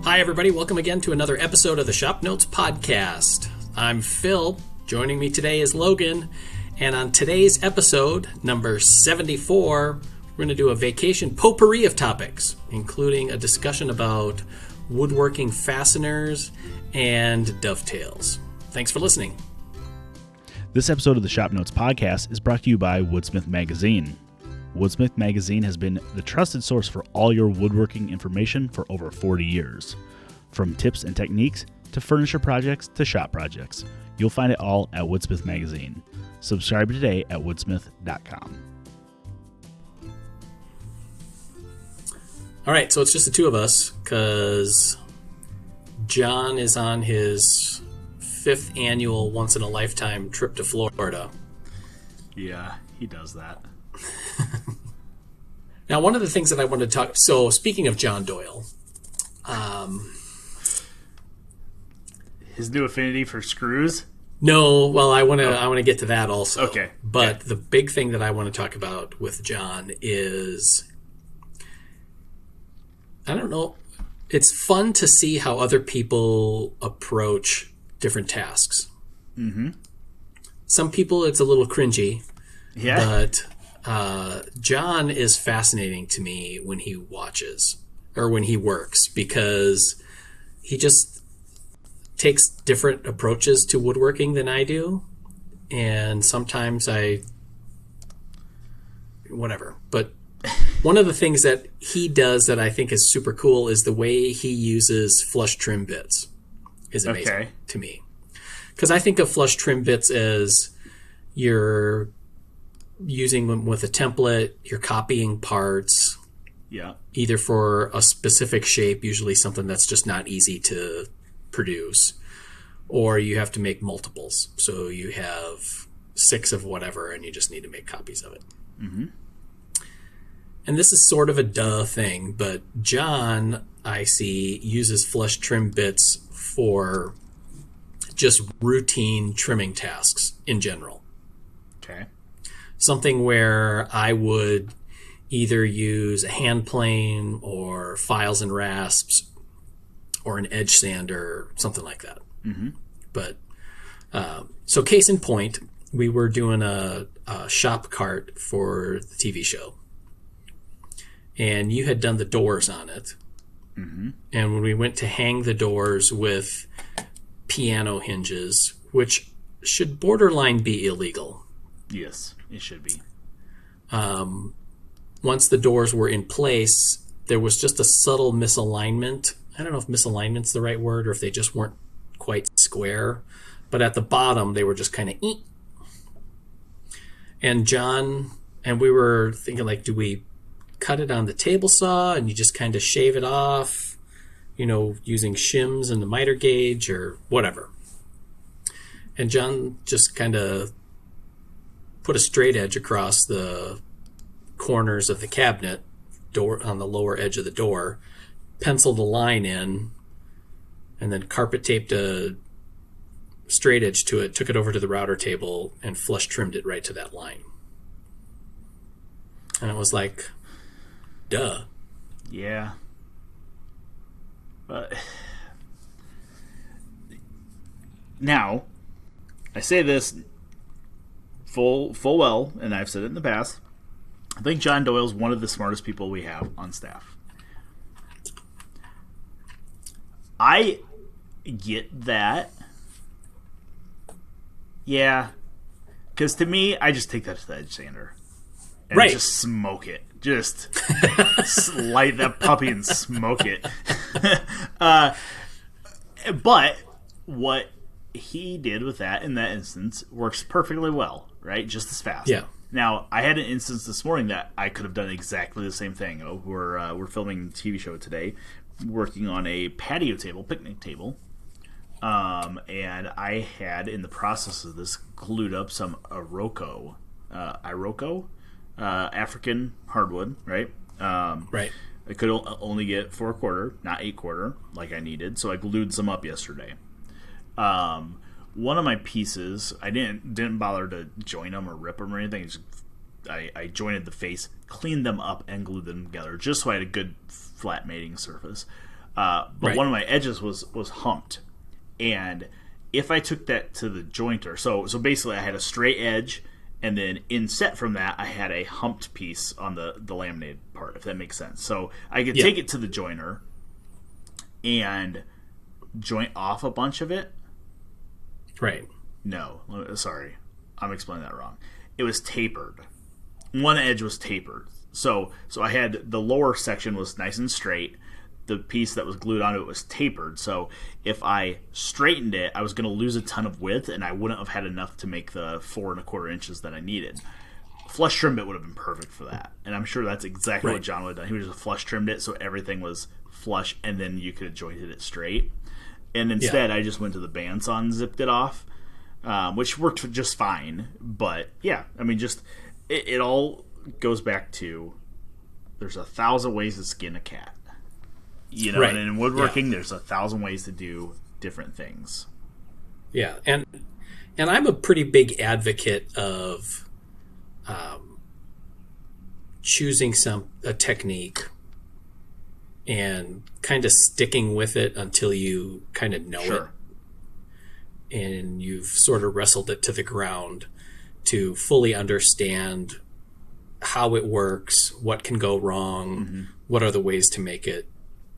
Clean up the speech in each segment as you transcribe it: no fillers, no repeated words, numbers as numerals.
Hi, everybody. Welcome again to another episode of the Shop Notes Podcast. I'm Phil. Joining me today is Logan. And on today's episode, number 74, we're going to do a vacation potpourri of topics, including a discussion about woodworking fasteners and dovetails. Thanks for listening. This episode of the Shop Notes Podcast is brought to you by Woodsmith Magazine. Woodsmith Magazine has been the trusted source for all your woodworking information for over 40 years. From tips and techniques to furniture projects to shop projects, you'll find it all at Woodsmith Magazine. Subscribe today at woodsmith.com. All right, so it's just the two of us because John is on his 5th annual once-in-a-lifetime trip to Florida. Yeah, he does that. Now, one of the things that I wanted to talk... So, speaking of John Doyle... his new affinity for screws? No, well, I want to get to that also. Okay. But the big thing that I want to talk about with John is... I don't know. It's fun to see how other people approach different tasks. Mm-hmm. Some people, it's a little cringy. Yeah. But... John is fascinating to me when he watches or when he works because he just takes different approaches to woodworking than I do. And sometimes whatever. But one of the things that he does that I think is super cool is the way he uses flush trim bits is amazing to me. Because I think of flush trim bits as you're using them with a template, you're copying parts, either for a specific shape, usually something that's just not easy to produce, or you have to make multiples. So you have 6 of whatever, and you just need to make copies of it. Mm-hmm. And this is sort of a duh thing, but John, I see, uses flush trim bits for just routine trimming tasks in general. Okay. Something where I would either use a hand plane or files and rasps or an edge sander, something like that. Mm-hmm. But so case in point, we were doing a shop cart for the TV show. And you had done the doors on it. Mm-hmm. And when we went to hang the doors with piano hinges, which should borderline be illegal. Yes, it should be. Once the doors were in place, there was just a subtle misalignment. I don't know if misalignment's the right word or if they just weren't quite square. But at the bottom, they were just kind of eek. And John, and we were thinking, like, do we cut it on the table saw and you just kind of shave it off, using shims and the miter gauge or whatever. And John just kind of put a straight edge across the corners of the cabinet door on the lower edge of the door, penciled a line in, and then carpet taped a straight edge to it, took it over to the router table, and flush trimmed it right to that line. And I was like, duh. Yeah. But now, I say this full well, and I've said it in the past, I think John Doyle's one of the smartest people we have on staff. I get that. Yeah. Because to me, I just take that to the edge sander. And just smoke it. Just light that puppy and smoke it. But what he did with that in that instance works perfectly well, right? Just as fast. Yeah. Now, I had an instance this morning that I could have done exactly the same thing. We're filming a TV show today, working on a patio table, picnic table. And I had, in the process of this, glued up some Iroko, African hardwood, right? Right. I could only get 4/4, not 8/4, like I needed, so I glued some up yesterday. One of my pieces, I didn't bother to join them or rip them or anything. I jointed the face, cleaned them up, and glued them together, just so I had a good flat mating surface. But one of my edges was humped, and if I took that to the jointer, so basically I had a straight edge, and then inset from that I had a humped piece on the laminated part, if that makes sense. So I could take it to the joiner and joint off a bunch of it. Right. No, sorry, I'm explaining that wrong. It was tapered. One edge was tapered. So I had the lower section was nice and straight. The piece that was glued onto it was tapered. So if I straightened it, I was going to lose a ton of width, and I wouldn't have had enough to make the 4 1/4 inches that I needed. Flush trim bit would have been perfect for that, and I'm sure that's exactly what John would have done. He would have just flush trimmed it so everything was flush, and then you could have jointed it straight. And instead, I just went to the bandsaw and zipped it off, which worked just fine. But yeah, I mean, just it all goes back to there's 1,000 ways to skin a cat. You know, and in woodworking, there's 1,000 ways to do different things. Yeah, and I'm a pretty big advocate of choosing a technique and kind of sticking with it until you kind of know it, and you've sort of wrestled it to the ground to fully understand how it works, what can go wrong, what are the ways to make it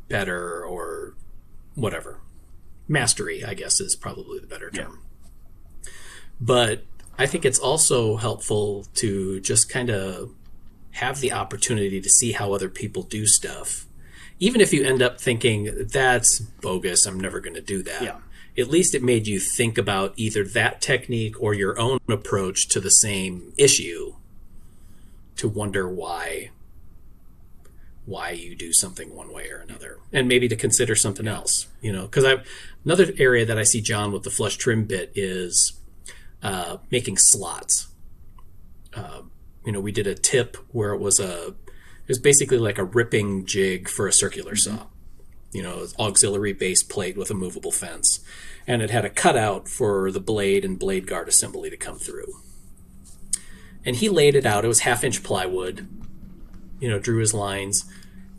better, or whatever. Mastery, I guess, is probably the better term. But I think it's also helpful to just kind of have the opportunity to see how other people do stuff. Even if you end up thinking, that's bogus, I'm never going to do that. At least it made you think about either that technique or your own approach to the same issue to wonder why you do something one way or another, and maybe to consider something else, you know, because another area that I see John with the flush trim bit is making slots. You know, we did a tip where it was basically like a ripping jig for a circular saw, you know, auxiliary base plate with a movable fence, and it had a cutout for the blade and blade guard assembly to come through. And he laid it out. It was 1/2-inch plywood. You know, drew his lines,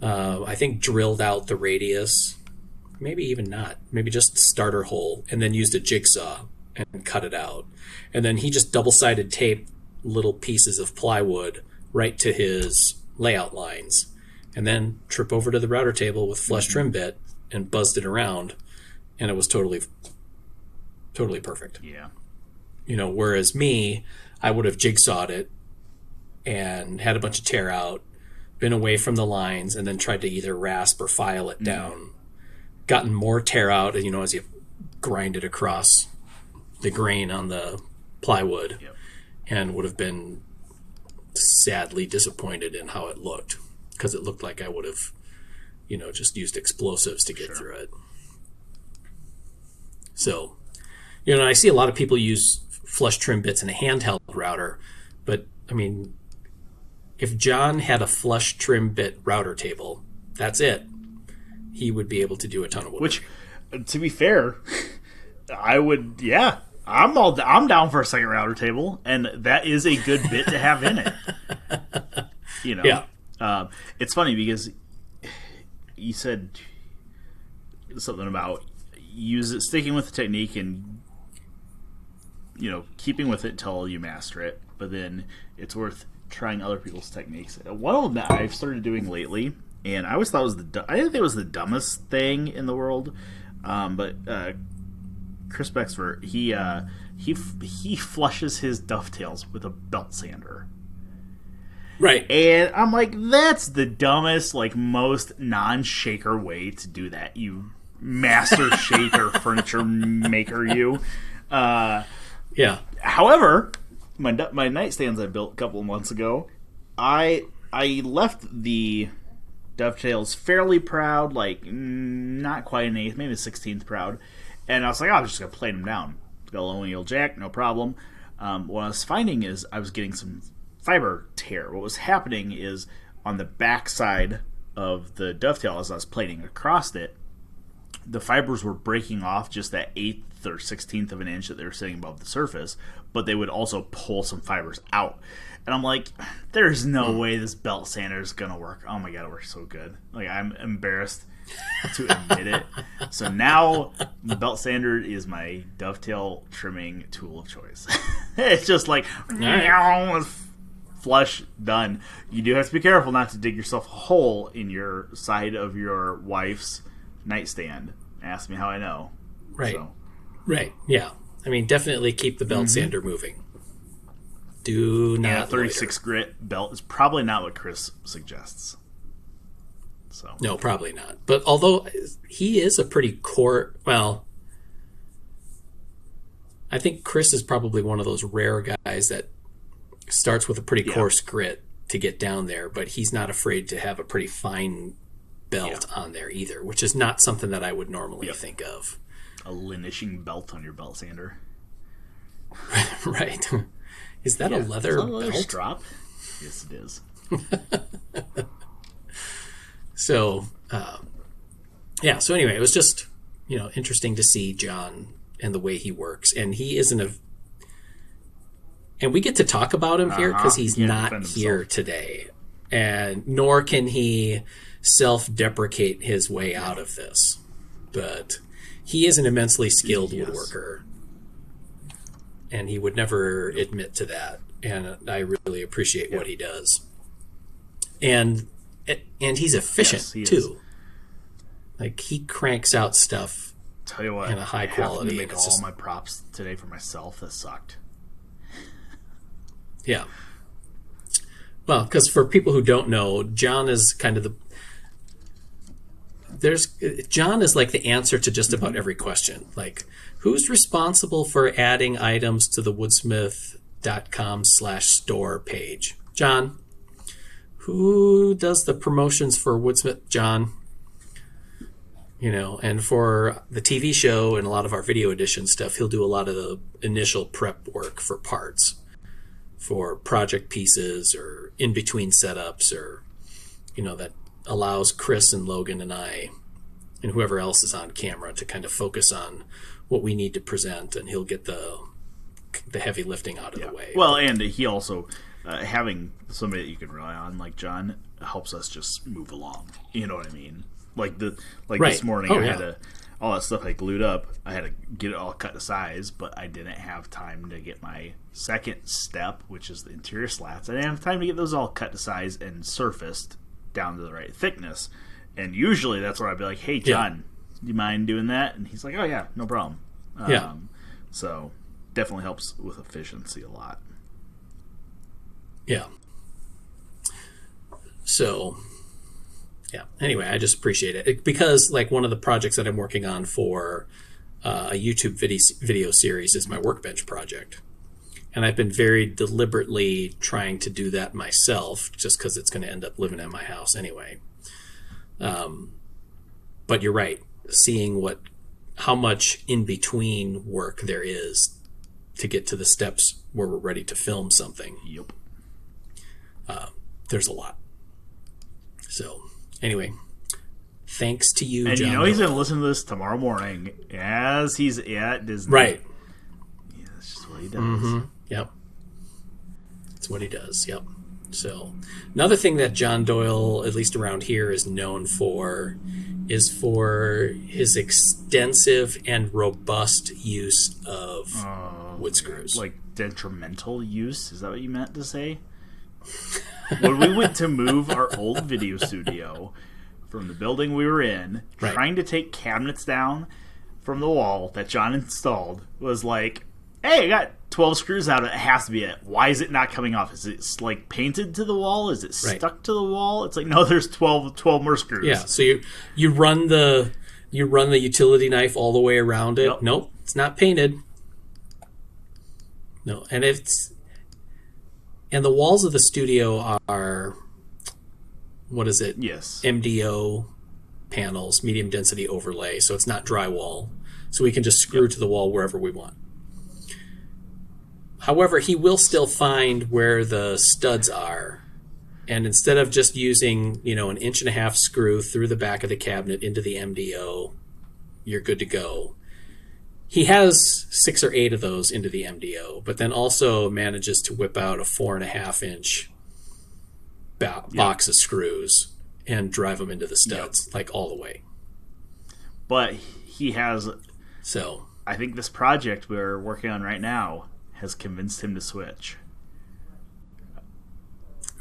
I think drilled out the radius, maybe even not, maybe just starter hole, and then used a jigsaw and cut it out. And then he just double-sided taped little pieces of plywood right to his layout lines, and then trip over to the router table with flush trim bit and buzzed it around, and it was totally perfect. Yeah. You know, whereas me, I would have jigsawed it and had a bunch of tear out, been away from the lines, and then tried to either rasp or file it down, gotten more tear out, you know, as you grind it across the grain on the plywood, and would have been sadly disappointed in how it looked, because it looked like I would have, you know, just used explosives to get through it. So, you know, I see a lot of people use flush trim bits in a handheld router, but I mean, if John had a flush trim bit router table, that's it. He would be able to do a ton of woodwork. Which, to be fair, I would, I'm down for a second router table, and that is a good bit to have in it. You know, it's funny because you said something about sticking with the technique and, you know, keeping with it until you master it, but then it's worth trying other people's techniques. One of them that I've started doing lately, and I always thought I didn't think it was the dumbest thing in the world, but Chris Bexford, he flushes his dovetails with a belt sander. Right. And I'm like, that's the dumbest, like, most non-shaker way to do that, you master shaker furniture maker, you. However, my nightstands I built a couple of months ago, I left the dovetails fairly proud, like not quite an eighth, maybe a 16th proud, and I was like, I'm just gonna plane them down. Got a low heel jack, no problem. What I was finding is I was getting some fiber tear. What was happening is on the back side of the dovetail, as I was plating across it, the fibers were breaking off just that 1/8 or 1/16 of an inch that they were sitting above the surface, but they would also pull some fibers out. And I'm like, there's no way this belt sander is going to work. Oh my God, it works so good. Like, I'm embarrassed to admit it. So now the belt sander is my dovetail trimming tool of choice. It's just like, flush, done. You do have to be careful not to dig yourself a hole in your side of your wife's nightstand. Ask me how I know. Right. So. Right, yeah. I mean, definitely keep the belt sander moving. Do not. Yeah, 36 grit belt is probably not what Chris suggests. So no, probably not. But although he is a pretty coarse, well, I think Chris is probably one of those rare guys that starts with a pretty coarse grit to get down there, but he's not afraid to have a pretty fine belt on there either, which is not something that I would normally think of. A Linishing Belt on your belt sander. Right. Is that a leather belt? Strap? Yes, it is. So, so anyway, it was just, interesting to see John and the way he works. And he isn't and we get to talk about him here because he's not here today. And nor can he self-deprecate his way out of this. But he is an immensely skilled woodworker. And he would never admit to that. And I really appreciate what he does. And he's efficient, too. Like, he cranks out stuff Tell you what, in a high quality. I have to make all my props today for myself. That sucked. Yeah. Well, because for people who don't know, John is kind of John is like the answer to just about every question. Like, who's responsible for adding items to the woodsmith.com/store page? John. Who does the promotions for Woodsmith? John. And for the TV show and a lot of our video edition stuff, he'll do a lot of the initial prep work for parts, for project pieces or in-between setups, or, that allows Chris and Logan and I and whoever else is on camera to kind of focus on what we need to present, and he'll get the heavy lifting out of the way. Well, and he also, having somebody that you can rely on, like John, helps us just move along. You know what I mean? Like this morning, I had all that stuff I glued up. I had to get it all cut to size, but I didn't have time to get my second step, which is the interior slats. I didn't have time to get those all cut to size and surfaced down to the right thickness. And usually that's where I'd be like, "Hey, John, do you mind doing that?" And he's like, "Oh yeah, no problem." So definitely helps with efficiency a lot. Yeah. So, anyway, I just appreciate it because, like, one of the projects that I'm working on for a YouTube video series is my workbench project. And I've been very deliberately trying to do that myself just because it's going to end up living at my house anyway. But you're right. Seeing how much in-between work there is to get to the steps where we're ready to film something. Yep. There's a lot. So, anyway, thanks to you, and John. He's going to listen to this tomorrow morning as he's at Disney. Right. Yeah, that's just what he does. Mm-hmm. Yep. That's what he does. Yep. So, another thing that John Doyle, at least around here, is known for is for his extensive and robust use of wood screws. Like detrimental use? Is that what you meant to say? When we went to move our old video studio from the building we were in, trying to take cabinets down from the wall that John installed was like, hey, I got 12 screws out. It has to be it. Why is it not coming off? Is it like painted to the wall? Is it stuck to the wall? It's like, no, there's 12 more screws. Yeah. So you run the utility knife all the way around it. Yep. Nope, it's not painted. No, and the walls of the studio are, what is it? Yes. MDO panels, medium density overlay. So it's not drywall. So we can just screw to the wall wherever we want. However, he will still find where the studs are. And instead of just using, an 1.5 screw through the back of the cabinet into the MDO, you're good to go. He has 6 or 8 of those into the MDO, but then also manages to whip out a 4.5-inch box of screws and drive them into the studs, like all the way. But he has... So I think this project we're working on right now has convinced him to switch.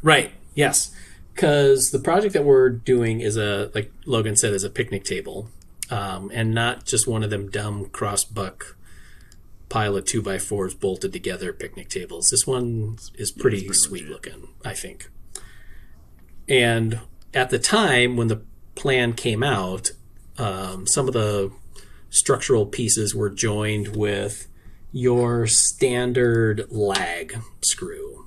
Right, yes. Because the project that we're doing is like Logan said, is a picnic table. And not just one of them dumb cross-buck pile of 2x4s bolted together picnic tables. This one is pretty sweet looking, I think. And at the time when the plan came out, some of the structural pieces were joined with your standard lag screw,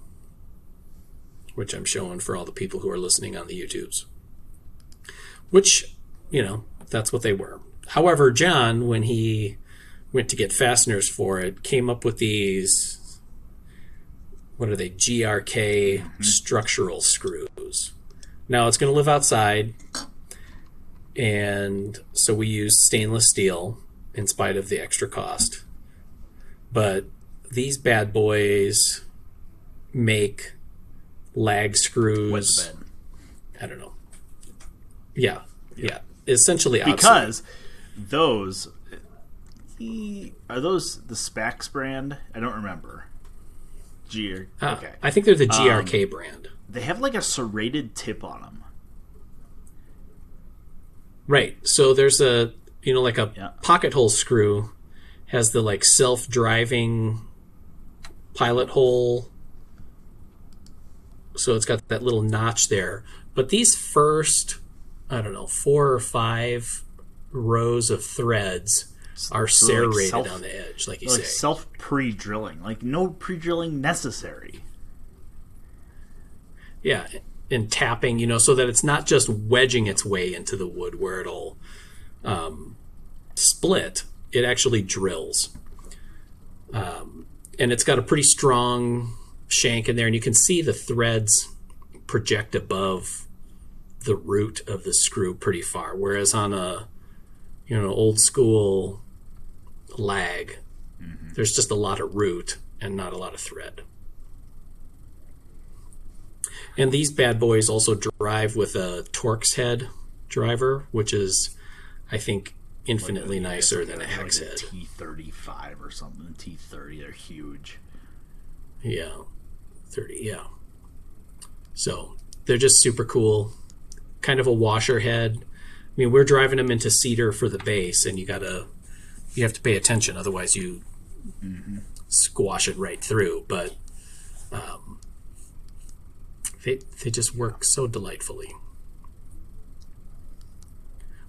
which I'm showing for all the people who are listening on the YouTubes. Which, that's what they were. However, John, when he went to get fasteners for it, came up with these, what are they, GRK structural screws. Now, it's going to live outside, and so we use stainless steel in spite of the extra cost. But these bad boys make lag screws. Wet the bed. I don't know. Yeah. Essentially obsolete. Because those... Are those the Spax brand? I don't remember. Okay. I think they're the GRK brand. They have like a serrated tip on them. Right. So there's a, like a pocket hole screw has the like self-driving pilot hole. So it's got that little notch there. But these first, 4 or 5 rows of threads are serrated on the edge, like you say. Self pre-drilling. Like no pre-drilling necessary. Yeah, and tapping, so that it's not just wedging its way into the wood where it'll split. It actually drills. And it's got a pretty strong shank in there, and you can see the threads project above the root of the screw pretty far. Whereas on a, old school lag, there's just a lot of root and not a lot of thread. And these bad boys also drive with a Torx head driver, which is, I think, infinitely nicer than a hex head. T35 or something. T30, they're huge. Yeah, 30, yeah. So they're just super cool. Kind of a washer head. I mean, we're driving them into cedar for the base, and you have to pay attention, otherwise you squash it right through. But they just work so delightfully.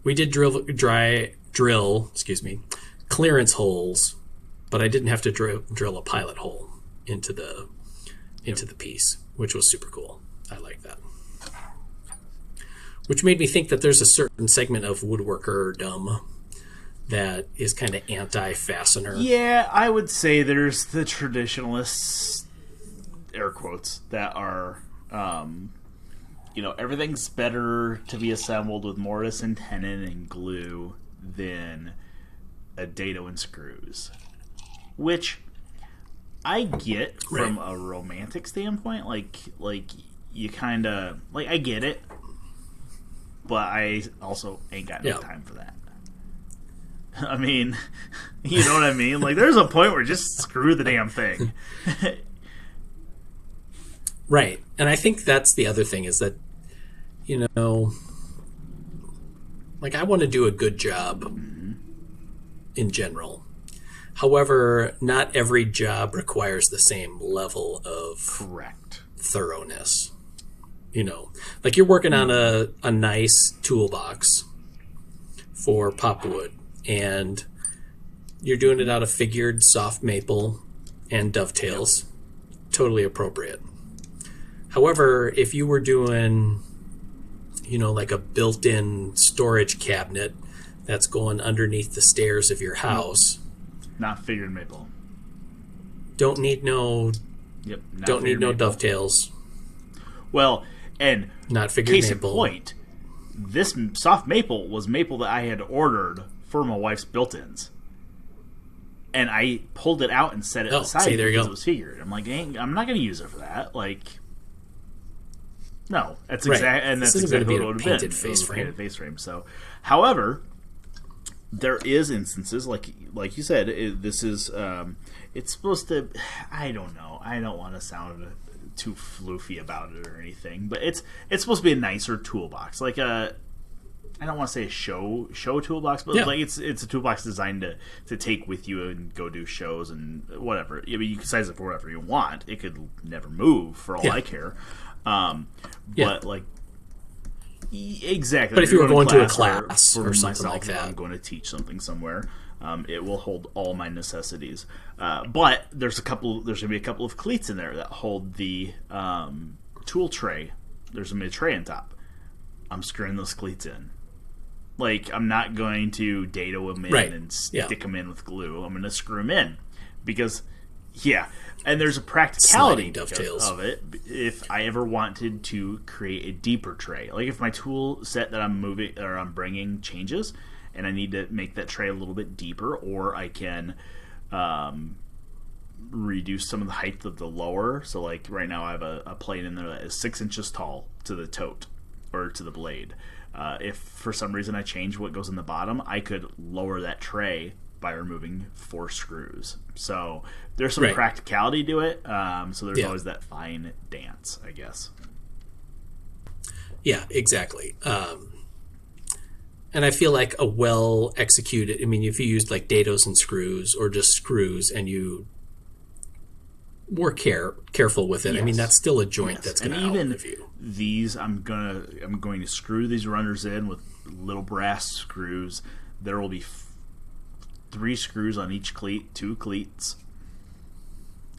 We did drill clearance holes, but I didn't have to drill a pilot hole into the piece, which was super cool. I like that. Which made me think that there's a certain segment of woodworkerdom that is kind of anti-fastener. Yeah, I would say there's the traditionalists, air quotes, that are, everything's better to be assembled with mortise and tenon and glue than a dado and screws. Which I get from a romantic standpoint. Like you kind of, I get it. But I also ain't got no time for that. I mean, you know what I mean? Like, there's a point where just screw the damn thing. Right. And I think that's the other thing is that, I want to do a good job in general. However, not every job requires the same level of thoroughness. Like you're working on a nice toolbox for popwood, and you're doing it out of figured soft maple and dovetails. Totally appropriate. However, if you were doing, like a built-in storage cabinet that's going underneath the stairs of your house. Not figured maple. Don't need no dovetails. Well, and not figured case maple. in point, this soft maple was maple that I had ordered for my wife's built-ins. And I pulled it out and set it aside see, there you because go. it was figured. I'm like, dang, I'm not going to use it for that. Like, no, that's Right. that's exactly what it would have been. Face frame. Painted face frame. So, however, there is instances like you said. This is it's supposed to. I don't know. I don't want to sound too floofy about it or anything, but it's supposed to be a nicer toolbox, like a. I don't want to say a show toolbox, but like it's a toolbox designed to take with you and go do shows and whatever. I mean, you can size it for whatever you want. It could never move for all I care. But like exactly. But if you were going to a class or something myself, like that, I'm going to teach something somewhere. It will hold all my necessities. But there's going to be a couple of cleats in there that hold the tool tray. There's going to be a tray on top. I'm screwing those cleats in. Like, I'm not going to dado them in and stick them in with glue. I'm going to screw them in. Because, and there's a practicality of it. If I ever wanted to create a deeper tray. Like, if my tool set that I'm moving or I'm bringing changes, and I need to make that tray a little bit deeper, or I can reduce some of the height of the lower. So, like, right now I have a plate in there that is 6 inches tall to the tote, or to the blade. If for some reason I change what goes in the bottom, I could lower that tray by removing 4 screws. So there's some practicality to it. So there's always that fine dance, I guess. Yeah, exactly. And I feel like a well executed, I mean, if you used like dados and screws or just screws and you were careful with it, I mean, that's still a joint that's going to outlive you. These I'm going to screw these runners in with little brass screws. There will be 3 screws on each cleat, 2 cleats.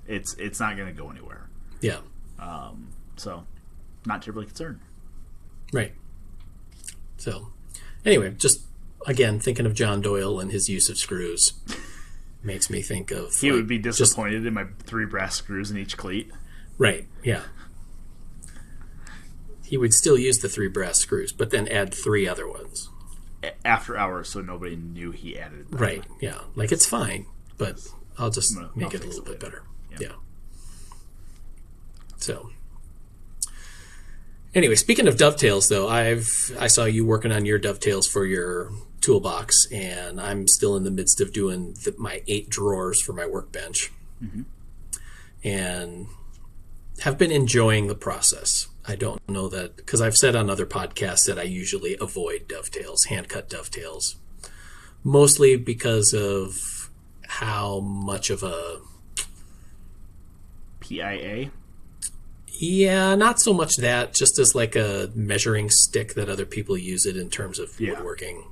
It's not going to go anywhere. Yeah. So not terribly concerned. Right. So anyway, just again thinking of John Doyle and his use of screws makes me think of he would be disappointed in my 3 brass screws in each cleat. Right. Yeah. He would still use the 3 brass screws, but then add 3 other ones. After hours, so nobody knew he added them. Right, yeah. Like, it's fine, but I'll just make it a little bit better. Yeah. So, anyway, speaking of dovetails, though, I saw you working on your dovetails for your toolbox, and I'm still in the midst of doing my 8 drawers for my workbench. Mm-hmm. And have been enjoying the process. I don't know that, because I've said on other podcasts that I usually avoid dovetails, hand-cut dovetails, mostly because of how much of a... PIA? Yeah, not so much that, just as like a measuring stick that other people use it in terms of woodworking.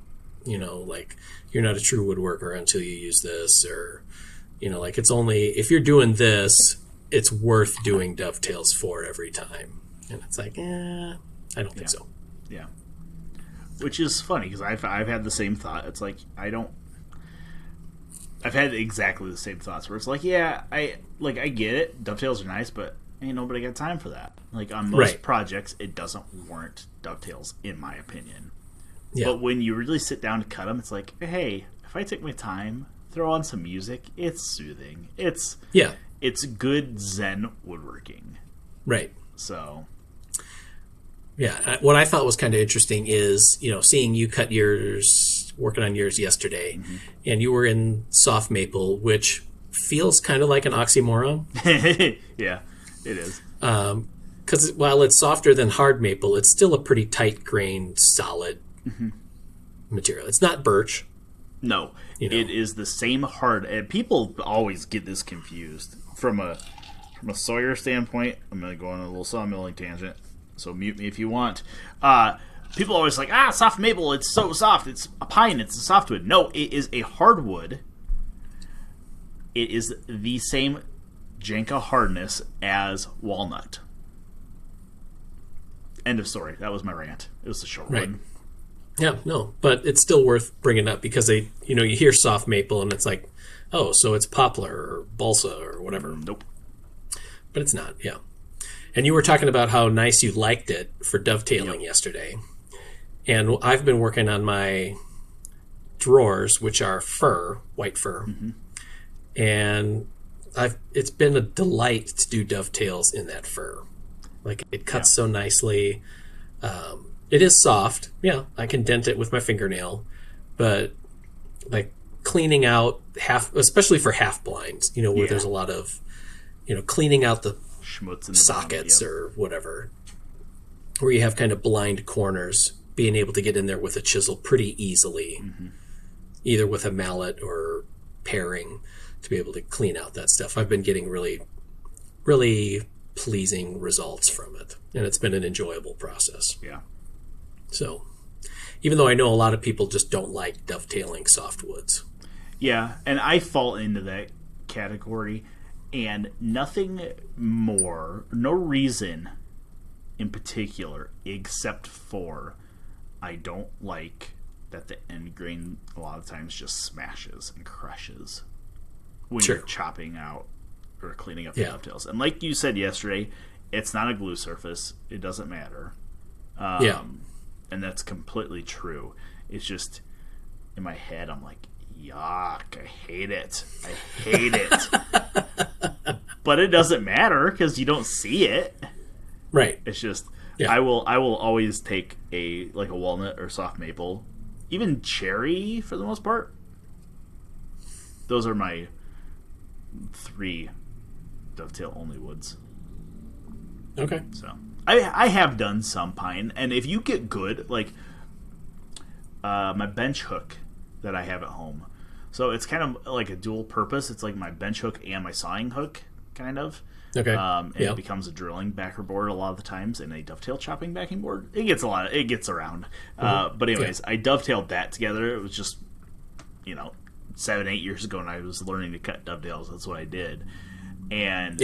You know, like, you're not a true woodworker until you use this, or, you know, like, it's only, if you're doing this, it's worth doing dovetails for every time. And it's like, I don't think so. Yeah. Which is funny, because I've had the same thought. It's like, I've had exactly the same thoughts, where it's like, I get it. Dovetails are nice, but ain't nobody got time for that. Like, on most projects, it doesn't warrant dovetails, in my opinion. Yeah. But when you really sit down to cut them, it's like, hey, if I take my time, throw on some music, it's soothing. It's good Zen woodworking. Right. So... Yeah, what I thought was kind of interesting is, you know, seeing you cut yours, working on yours yesterday, mm-hmm. and you were in soft maple, which feels kind of like an oxymoron. Yeah, it is. Because while it's softer than hard maple, it's still a pretty tight-grained, solid material. It's not birch. No, it is the same hard. And people always get this confused. From a Sawyer standpoint, I'm going to go on a little sawmilling tangent. So mute me if you want. People are always like, soft maple, it's so soft. It's a pine, it's a softwood. No, it is a hardwood. It is the same Janka hardness as walnut. End of story. That was my rant. It was a short one. Yeah, no, but it's still worth bringing up because you hear soft maple and it's like, oh, so it's poplar or balsa or whatever. Nope. But it's not, yeah. And you were talking about how nice you liked it for dovetailing yesterday. And I've been working on my drawers, which are white fur, and it's been a delight to do dovetails in that fur. Like, it cuts so nicely. It is soft. Yeah, I can dent it with my fingernail, but like cleaning out especially for half blinds, where there's a lot of, cleaning out the schmutz in the sockets or whatever, where you have kind of blind corners, being able to get in there with a chisel pretty easily, either with a mallet or paring, to be able to clean out that stuff. I've been getting really, really pleasing results from it, and it's been an enjoyable process. Yeah. So, even though I know a lot of people just don't like dovetailing softwoods. Yeah, and I fall into that category, and nothing more, no reason in particular, except for I don't like that the end grain a lot of times just smashes and crushes when you're chopping out or cleaning up the dovetails. And like you said yesterday, it's not a glue surface. It doesn't matter. And that's completely true. It's just, in my head, I'm like, yuck, I hate it. I hate it. But it doesn't matter because you don't see it. Right. It's just, I will always take a walnut or soft maple, even cherry for the most part. Those are my 3 dovetail only woods. Okay. So I have done some pine, and if you get good, like my bench hook that I have at home, so it's kind of like a dual purpose. It's like my bench hook and my sawing hook, kind of. Okay. And it becomes a drilling backer board a lot of the times, and a dovetail chopping backing board. It gets around. But anyways, I dovetailed that together. It was just 7-8 years ago when I was learning to cut dovetails. That's what I did, and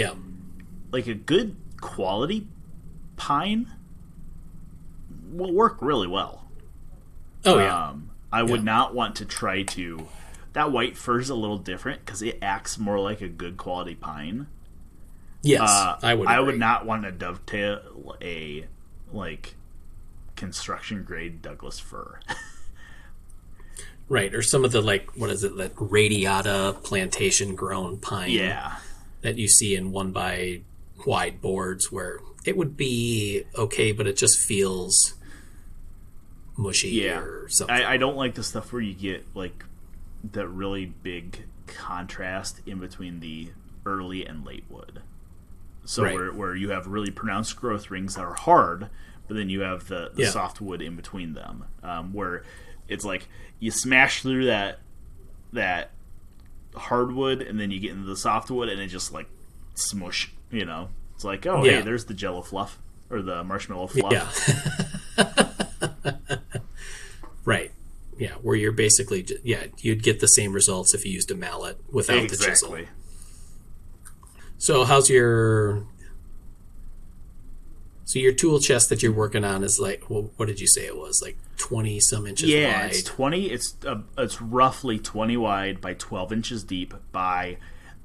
like a good quality pine will work really well. I would not want to try to. That white fir is a little different because it acts more like a good quality pine. Yes, I would. I would not want to dovetail a construction grade Douglas fir. Right, or some of the that radiata plantation grown pine. Yeah, that you see in 1x wide boards where it would be okay, but it just feels mushy or something. I don't like the stuff where you get that really big contrast in between the early and late wood. So where you have really pronounced growth rings that are hard, but then you have the soft wood in between them, where it's like you smash through that hardwood and then you get into the softwood and it just smush. It's like, hey, there's the Jello fluff or the marshmallow fluff. Yeah. Right. Yeah, where you're basically you'd get the same results if you used a mallet without the chisel. So how's your tool chest that you're working on is what did you say it was, 20 some inches wide? Yeah, it's 20. It's roughly 20 wide by 12 inches deep.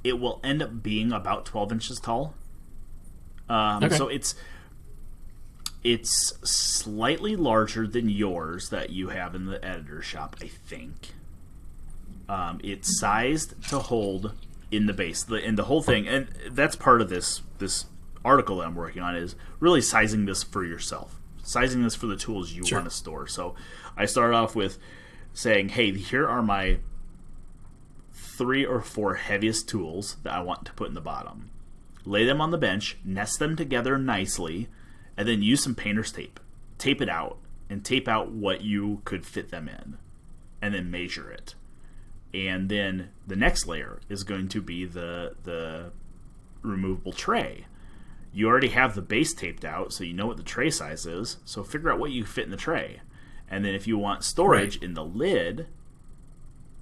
It will end up being about 12 inches tall. So it's slightly larger than yours that you have in the editor's shop, I think. It's sized to hold in the base, and the whole thing, and that's part of this article that I'm working on, is really sizing this for yourself, sizing this for the tools you want to store. So I started off with saying, hey, here are my 3 or 4 heaviest tools that I want to put in the bottom. Lay them on the bench, nest them together nicely, and then use some painter's tape. Tape it out, and tape out what you could fit them in, and then measure it. And then the next layer is going to be the removable tray. You already have the base taped out, so you know what the tray size is, so figure out what you fit in the tray. And then if you want storage in the lid,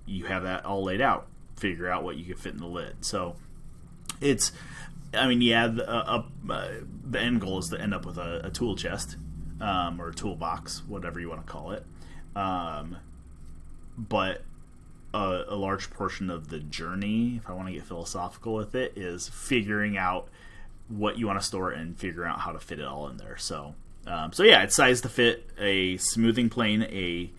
you have that all laid out. Figure out what you could fit in the lid. So it's, the end goal is to end up with a tool chest, or a toolbox, whatever you want to call it. But a large portion of the journey, if I want to get philosophical with it, is figuring out what you want to store and figuring out how to fit it all in there. So it's sized to fit a smoothing plane, a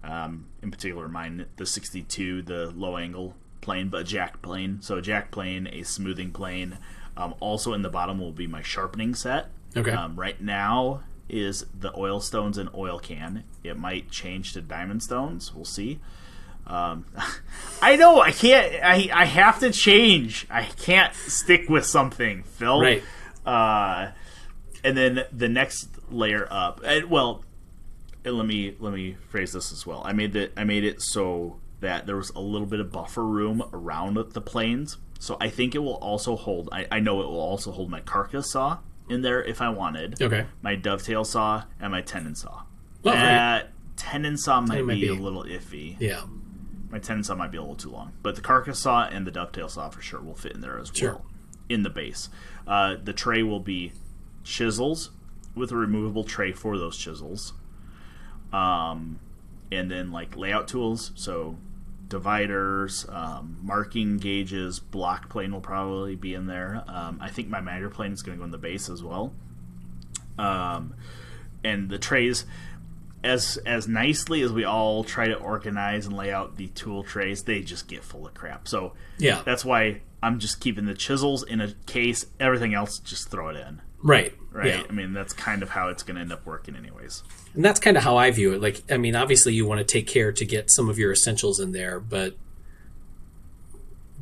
In particular, mine, the 62, the low angle plane, but a jack plane. So a jack plane, a smoothing plane. Also in the bottom will be my sharpening set. Okay. Right now is the oil stones and oil can. It might change to diamond stones. We'll see. I know I can't. I have to change. I can't stick with something, Phil. Right. And then the next layer up. Let me phrase this as well. I made it so that there was a little bit of buffer room around the planes. So I think it will also hold. I know it will also hold my carcass saw in there if I wanted. Okay. My dovetail saw and my tenon saw. Oh, right. Tenon saw might be a little iffy. Yeah. My tenon saw might be a little too long, but the carcass saw and the dovetail saw for sure will fit in there as well. In the base. The tray will be chisels with a removable tray for those chisels. And then like layout tools, so dividers, marking gauges, block plane will probably be in there. I think my miter plane is going to go in the base as well. And the trays, as nicely as we all try to organize and lay out the tool trays, they just get full of crap. So yeah, that's why I'm just keeping the chisels in a case. Everything else, just throw it in. Right. Yeah. I mean, that's kind of how it's going to end up working anyways. And that's kind of how I view it. Like, I mean, obviously you want to take care to get some of your essentials in there, but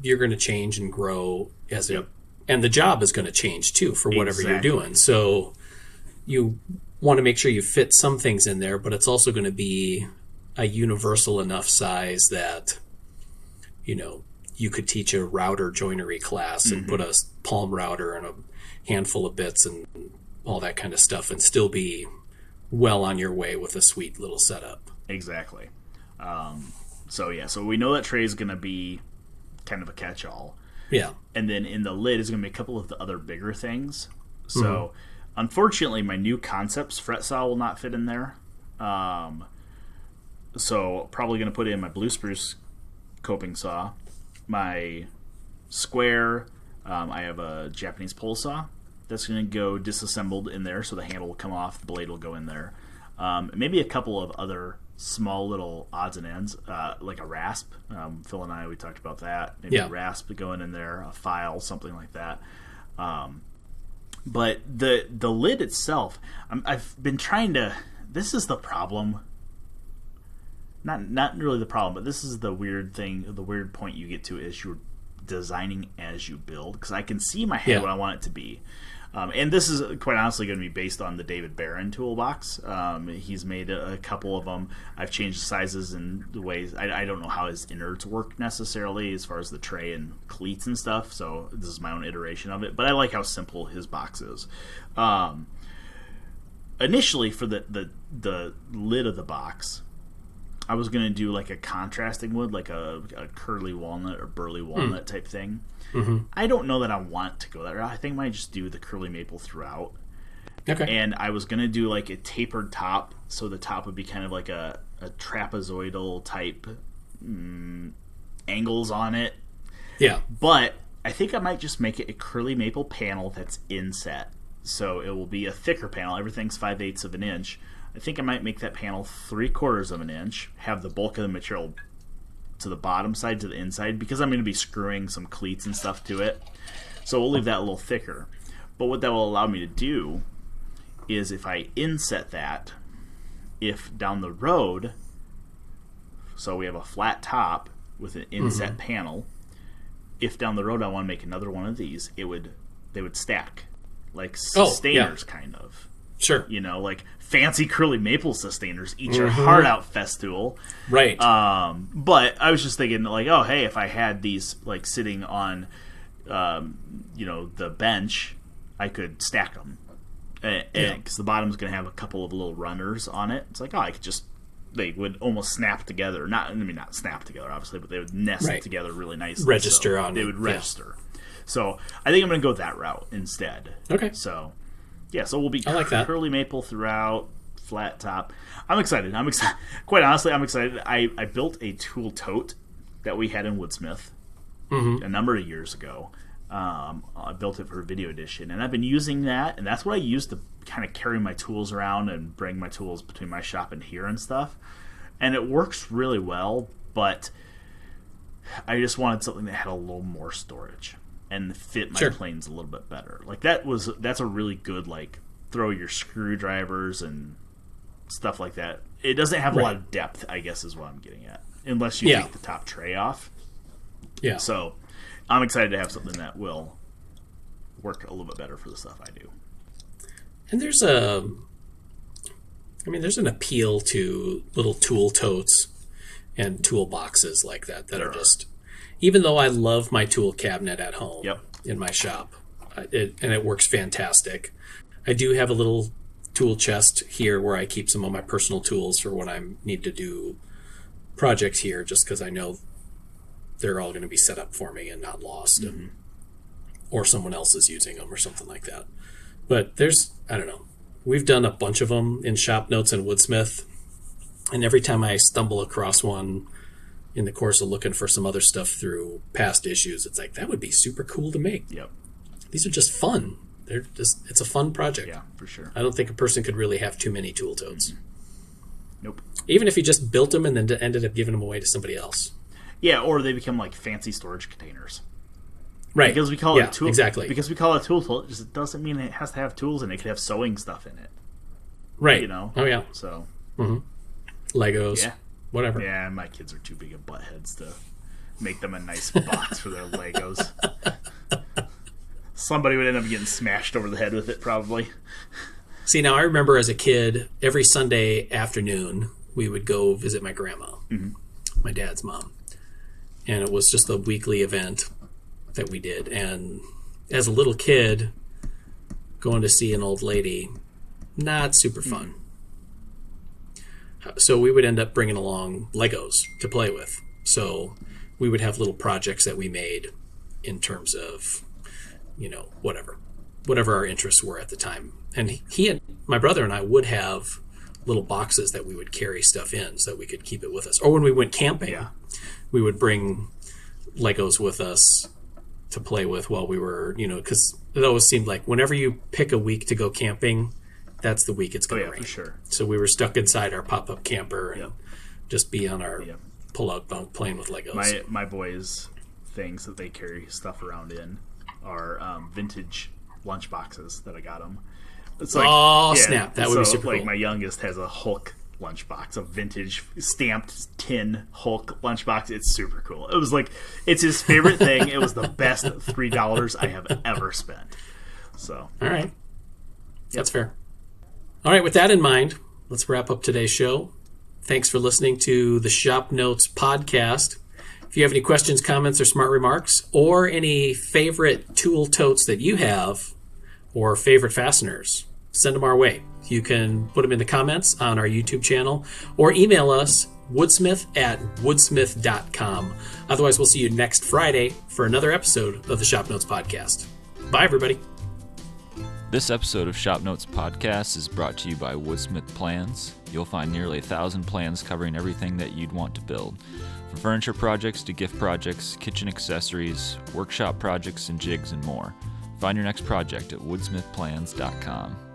you're going to change and grow as it, and the job is going to change too for whatever you're doing. So you want to make sure you fit some things in there, but it's also going to be a universal enough size that, you could teach a router joinery class and put a palm router and a handful of bits and all that kind of stuff and still be well on your way with a sweet little setup. Exactly. So we know that tray is going to be kind of a catch-all. Yeah. And then in the lid is going to be a couple of the other bigger things. So unfortunately, my new Concepts fret saw will not fit in there. So probably going to put in my blue spruce coping saw, my square. I have a Japanese pole saw that's going to go disassembled in there, so the handle will come off, the blade will go in there. Maybe a couple of other small little odds and ends, like a rasp. Phil and we talked about that. Maybe a rasp going in there, a file, something like that. But the lid itself, I've been trying to. This is the problem. Not really the problem, but this is the weird thing. The weird point you get to is you're designing as you build, because I can see in my head what I want it to be. And this is quite honestly going to be based on the David Barron toolbox. He's made a couple of them. I've changed the sizes and the ways. I don't know how his innards work necessarily as far as the tray and cleats and stuff, so this is my own iteration of it. But I like how simple his box is. Initially, for the lid of the box, I was going to do like a contrasting wood, like a curly walnut or burly walnut type thing. I don't know that I want to go that route. I think I might just do the curly maple throughout. Okay. And I was going to do like a tapered top, so the top would be kind of like a trapezoidal type angles on it. Yeah. But I think I might just make it a curly maple panel that's inset. So it will be a thicker panel. Everything's 5/8 of an inch. I think I might make that panel 3/4 of an inch, have the bulk of the material to the bottom side to the inside, because I'm going to be screwing some cleats and stuff to it. So we'll leave that a little thicker. But what that will allow me to do is, if I inset that, if down the road, so we have a flat top with an inset panel, if down the road I want to make another one of these, they would stack like sustainers kind of. Sure. Like fancy curly maple sustainers, each are hard out festool. Right. But I was just thinking, like, oh, hey, if I had these like sitting on, the bench, I could stack them. Because the bottom's going to have a couple of little runners on it. It's like, oh, I could just, they would almost snap together. Not snap together, obviously, but they would nest together really nicely. Register on it. They would register. So I think I'm going to go that route instead. Okay. So, yeah, so we'll be like that. Curly maple throughout, flat top. I'm excited. Quite honestly, I'm excited. I built a tool tote that we had in Woodsmith a number of years ago. I built it for a video edition, and I've been using that, and that's what I use to kind of carry my tools around and bring my tools between my shop and here and stuff. And it works really well, but I just wanted something that had a little more storage and fit my planes a little bit better. Like that's a really good, like, throw your screwdrivers and stuff like that. It doesn't have a lot of depth, I guess, is what I'm getting at, unless you take the top tray off. Yeah. So I'm excited to have something that will work a little bit better for the stuff I do. And there's an appeal to little tool totes and tool boxes like that are just, even though I love my tool cabinet at home in my shop, and it works fantastic. I do have a little tool chest here where I keep some of my personal tools for when I need to do projects here, just because I know they're all going to be set up for me and not lost, or someone else is using them or something like that. But I don't know. We've done a bunch of them in Shop Notes and Woodsmith, and every time I stumble across one in the course of looking for some other stuff through past issues, it's like, that would be super cool to make. Yep. These are just fun. It's a fun project. Yeah, for sure. I don't think a person could really have too many tool totes. Nope. Even if you just built them and then ended up giving them away to somebody else. Yeah, or they become like fancy storage containers. Right. Because we call it a tool. Exactly. Because we call it a tool tote, it doesn't mean it has to have tools in it. It could have sewing stuff in it. Right. You know? Oh, yeah. So. Legos. Yeah. Whatever. Yeah, my kids are too big of buttheads to make them a nice box for their Legos. Somebody would end up getting smashed over the head with it, probably. See, now I remember as a kid, every Sunday afternoon, we would go visit my grandma, my dad's mom. And it was just a weekly event that we did. And as a little kid, going to see an old lady, not super fun. So we would end up bringing along Legos to play with. So we would have little projects that we made in terms of, whatever our interests were at the time. And my brother and I would have little boxes that we would carry stuff in so that we could keep it with us. Or when we went camping, we would bring Legos with us to play with while we were, because it always seemed like whenever you pick a week to go camping, that's the week it's going to rain. For sure. So we were stuck inside our pop-up camper and just be on our pull-out bunk playing with Legos. My boys' things that they carry stuff around in are vintage lunch boxes that I got them. It's like, snap! That would be super cool. My youngest has a Hulk lunchbox, a vintage stamped tin Hulk lunchbox. It's super cool. It was like, it's his favorite thing. It was the best $3 I have ever spent. So, all right, that's fair. All right, with that in mind, let's wrap up today's show. Thanks for listening to the Shop Notes podcast. If you have any questions, comments, or smart remarks, or any favorite tool totes that you have, or favorite fasteners, send them our way. You can put them in the comments on our YouTube channel, or email us, woodsmith@woodsmith.com. Otherwise, we'll see you next Friday for another episode of the Shop Notes podcast. Bye, everybody. This episode of Shop Notes Podcast is brought to you by Woodsmith Plans. You'll find nearly 1,000 plans covering everything that you'd want to build. From furniture projects to gift projects, kitchen accessories, workshop projects, and jigs and more. Find your next project at woodsmithplans.com.